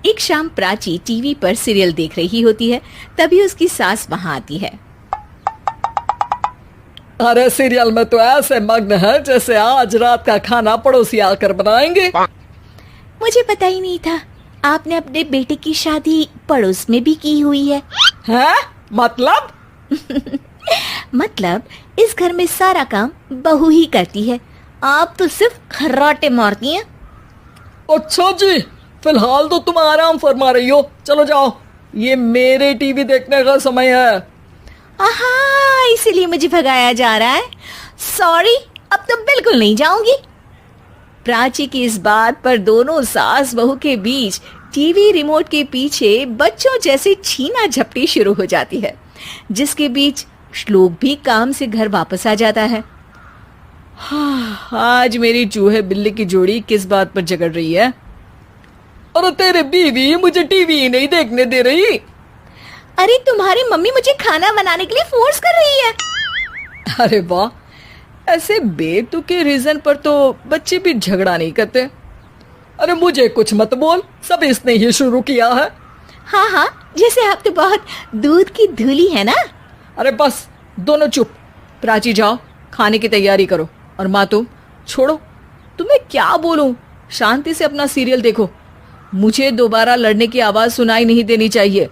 एक शाम प्राची टीवी पर सीरियल देख रही होती है। तभी उसकी सास वहां आती है। अरे सीरियल में तो ऐसे मग्न है जैसे आज रात का खाना पड़ोसी आकर बनाएंगे। मुझे पता ही नहीं था आपने अपने बेटे की शादी पड़ोस में भी की हुई है। हैं? मतलब? मतलब इस घर में सारा काम बहू ही करती है, आप तो सिर्फ खर्राटे मारती हैं। अच्छा जी, फिलहाल तो तुम आराम फरमा रही हो, चलो जाओ, ये मेरे टीवी देखने का समय है। आहा, इसीलिए मुझे भगाया जा रहा है। सॉरी, अब तो बिल्कुल नहीं जाऊंगी। प्राची की इस बात पर दोनों सास बहू के बीच टीवी रिमोट के पीछे बच्चों जैसे छीना झपटी शुरू हो जाती है, जिसके बीच श्लोक भी काम से घर वापस आ जाता है। आज मेरी चूहे बिल्ली की जोड़ी किस बात पर झगड़ रही है? अरे तेरे बीवी मुझे टीवी ही नहीं देखने दे रही। अरे तुम्हारी मम्मी मुझे खाना बनाने के लिए फोर्स कर रही है। अरे वाह, ऐसे बेतुके रीजन पर तो बच्चे भी झगड़ा नहीं करते। अरे मुझे कुछ मत बोल, सब इसने ही शुरू किया है। हाँ हाँ, जैसे आप तो बहुत दूध की धूली है ना। अरे बस, दोनों चुप। प्राची जाओ, खाने की तैयारी करो। और माँ तुम छोड़ो, तुम्हें क्या बोलूं, शांति से अपना सीरियल देखो, मुझे दोबारा लड़ने की आवाज सुनाई नहीं देनी चाहिए।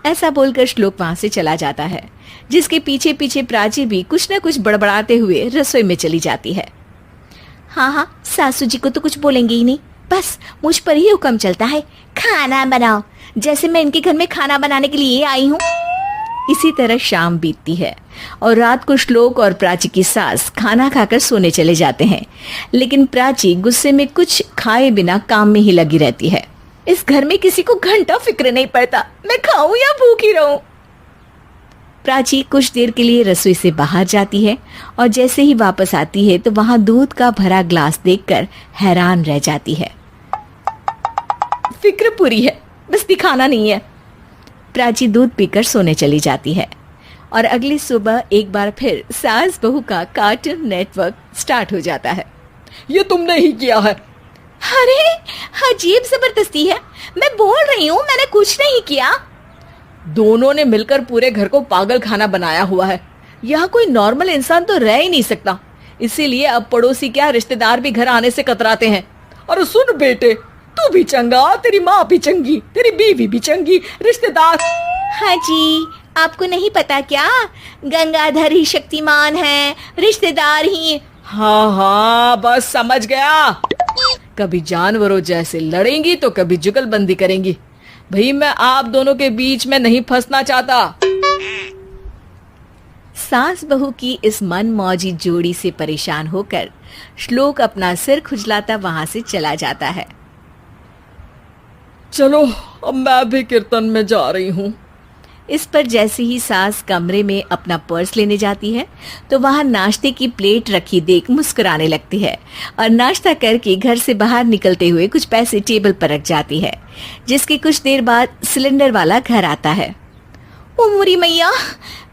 ऐसा बोलकर श्लोक वहां से चला जाता है, जिसके पीछे पीछे प्राची भी कुछ न कुछ बड़बड़ाते हुए रसोई में चली जाती है। हाँ हाँ, सासू जी को तो कुछ बोलेंगे ही नहीं, बस मुझ पर ही हुक्म चलता है, खाना बनाओ, जैसे मैं इनके घर में खाना बनाने के लिए आई हूँ। इसी तरह शाम बीतती है और रात को श्लोक और प्राची की सास खाना खाकर सोने चले जाते हैं, लेकिन प्राची गुस्से में कुछ खाए बिना काम में ही लगी रहती है। इस घर में किसी को घंटा फिक्र नहीं पड़ता, मैं खाऊं या भूखी रहूं। प्राची कुछ देर के लिए रसोई से बाहर जाती है और जैसे ही वापस आती है तो वहां दूध का भरा ग्लास देखकर हैरान रह जाती है। फिक्र पूरी है, बस दिखाना नहीं है। प्राची दूध पीकर सोने चली जाती है और अगली सुबह एक बार फिर सास बहू का कार्टून नेटवर्क स्टार्ट हो जाता है। ये तुमने ही किया है। अरे अजीब जबरदस्ती है, मैं बोल रही हूँ मैंने कुछ नहीं किया। दोनों ने मिलकर पूरे घर को पागल खाना बनाया हुआ है। यहाँ कोई नॉर्मल इंसान तो रह ही नहीं सकता, इसीलिए अब पड़ोसी क्या रिश्तेदार भी घर आने से कतराते हैं। और सुन बेटे, तू भी चंगा, तेरी माँ भी चंगी, तेरी बीवी भी चंगी, रिश्तेदार। हाँ जी, आपको नहीं पता क्या, गंगाधर ही शक्तिमान है, रिश्तेदार ही। हाँ हाँ, बस समझ गया। कभी जानवरों जैसे लड़ेंगी तो कभी जुगलबंदी करेंगी। भाई मैं आप दोनों के बीच में नहीं फंसना चाहता। सास बहू की इस मन मौजी जोड़ी से परेशान होकर श्लोक अपना सिर खुजलाता वहां से चला जाता है। चलो अब मैं भी कीर्तन में जा रही हूँ। इस पर जैसे ही सास कमरे में अपना पर्स लेने जाती है तो वहां नाश्ते की प्लेट रखी देख मुस्कुराने लगती है और नाश्ता करके घर से बाहर निकलते हुए कुछ पैसे टेबल पर रख जाती है, जिसके कुछ देर बाद सिलेंडर वाला घर आता है। ओ मोरी मैया,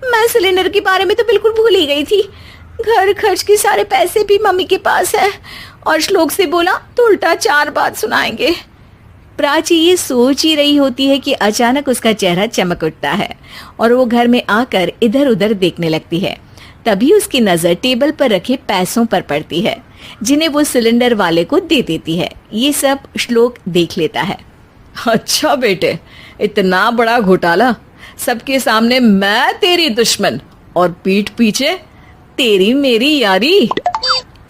मैं सिलेंडर के बारे में तो बिल्कुल भूल ही गई थी। घर खर्च के सारे पैसे भी मम्मी के पास है और श्लोक से बोला तो उल्टा 4 बात सुनाएंगे। प्राची ये सोच ही रही होती है कि अचानक उसका चेहरा चमक उठता है और वो घर में आकर इधर उधर देखने लगती है। तभी उसकी नजर टेबल पर रखे पैसों पर पड़ती है, जिन्हें वो सिलेंडर वाले को दे देती है। ये सब श्लोक देख लेता है। अच्छा बेटे, इतना बड़ा घोटाला, सबके सामने मैं तेरी दुश्मन और पीठ पीछे तेरी मेरी यारी।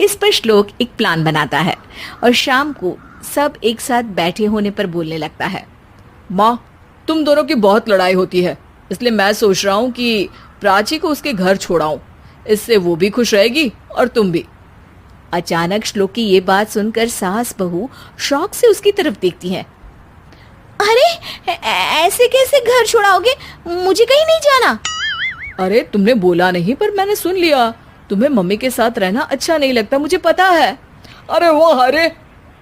इस पर श्लोक एक प्लान बनाता है और शाम को सब एक साथ बैठे होने पर बोलने लगता है। माँ, तुम दोनों की बहुत लड़ाई होती है, इसलिए मैं सोच रहा हूँ कि प्राची को उसके घर छोड़ाऊं, इससे वो भी खुश रहेगी और तुम भी। अचानक श्लोक की ये बात सुनकर सास बहू शौक से उसकी तरफ देखती है। अरे ऐसे कैसे घर छोड़ाओगे, मुझे कहीं नहीं जाना। अरे तुमने बोला नहीं पर मैंने सुन लिया, तुम्हें मम्मी के साथ रहना अच्छा नहीं लगता, मुझे पता है। अरे वो, अरे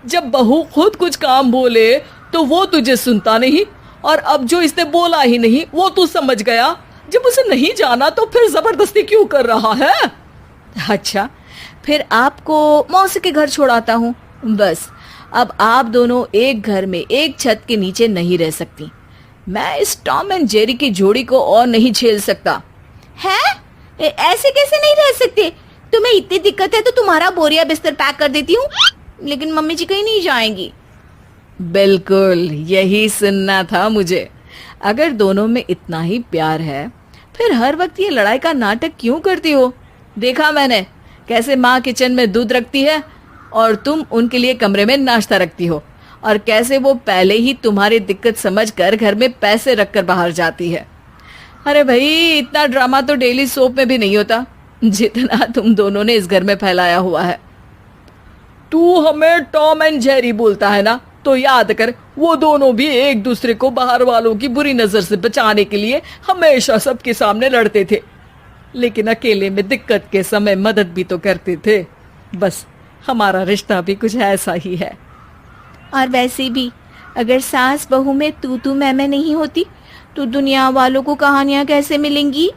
जब बहू खुद कुछ काम बोले तो वो तुझे सुनता नहीं, और अब जो इसने बोला ही नहीं वो तू समझ गया। जब उसे नहीं जाना तो फिर जबरदस्ती क्यों कर रहा है? अच्छा, फिर आपको मौसी के घर छोड़ाता हूँ, बस अब आप दोनों एक घर में एक छत के नीचे नहीं रह सकती। मैं इस टॉम एंड जेरी की जोड़ी को और नहीं झेल सकता। है? ऐसे कैसे नहीं रह सकते? तुम्हें इतनी दिक्कत है तो तुम्हारा बोरिया बिस्तर पैक कर देती हूँ, लेकिन मम्मी जी कहीं नहीं जाएंगी। बिल्कुल यही सुनना था मुझे। अगर दोनों में इतना ही प्यार है फिर हर वक्त ये लड़ाई का नाटक क्यों करती हो? देखा मैंने कैसे माँ किचन में दूध रखती है और तुम उनके लिए कमरे में नाश्ता रखती हो, और कैसे वो पहले ही तुम्हारी दिक्कत समझकर घर में पैसे रखकर बाहर जाती है। अरे भाई, इतना ड्रामा तो डेली सोप में भी नहीं होता जितना तुम दोनों ने इस घर में फैलाया हुआ है। तू हमें टॉम एंड जेरी बोलता है ना, तो याद कर वो दोनों भी एक दूसरे को बाहर वालों की बुरी नजर से बचाने के लिए हमेशा सबके सामने लड़ते थे, लेकिन अकेले में दिक्कत के समय मदद भी तो करते थे। बस हमारा रिश्ता भी कुछ ऐसा ही है। और वैसे भी अगर सास बहू में तू मैं नहीं होती तो दुनिया वालों को कहानियां कैसे मिलेंगी?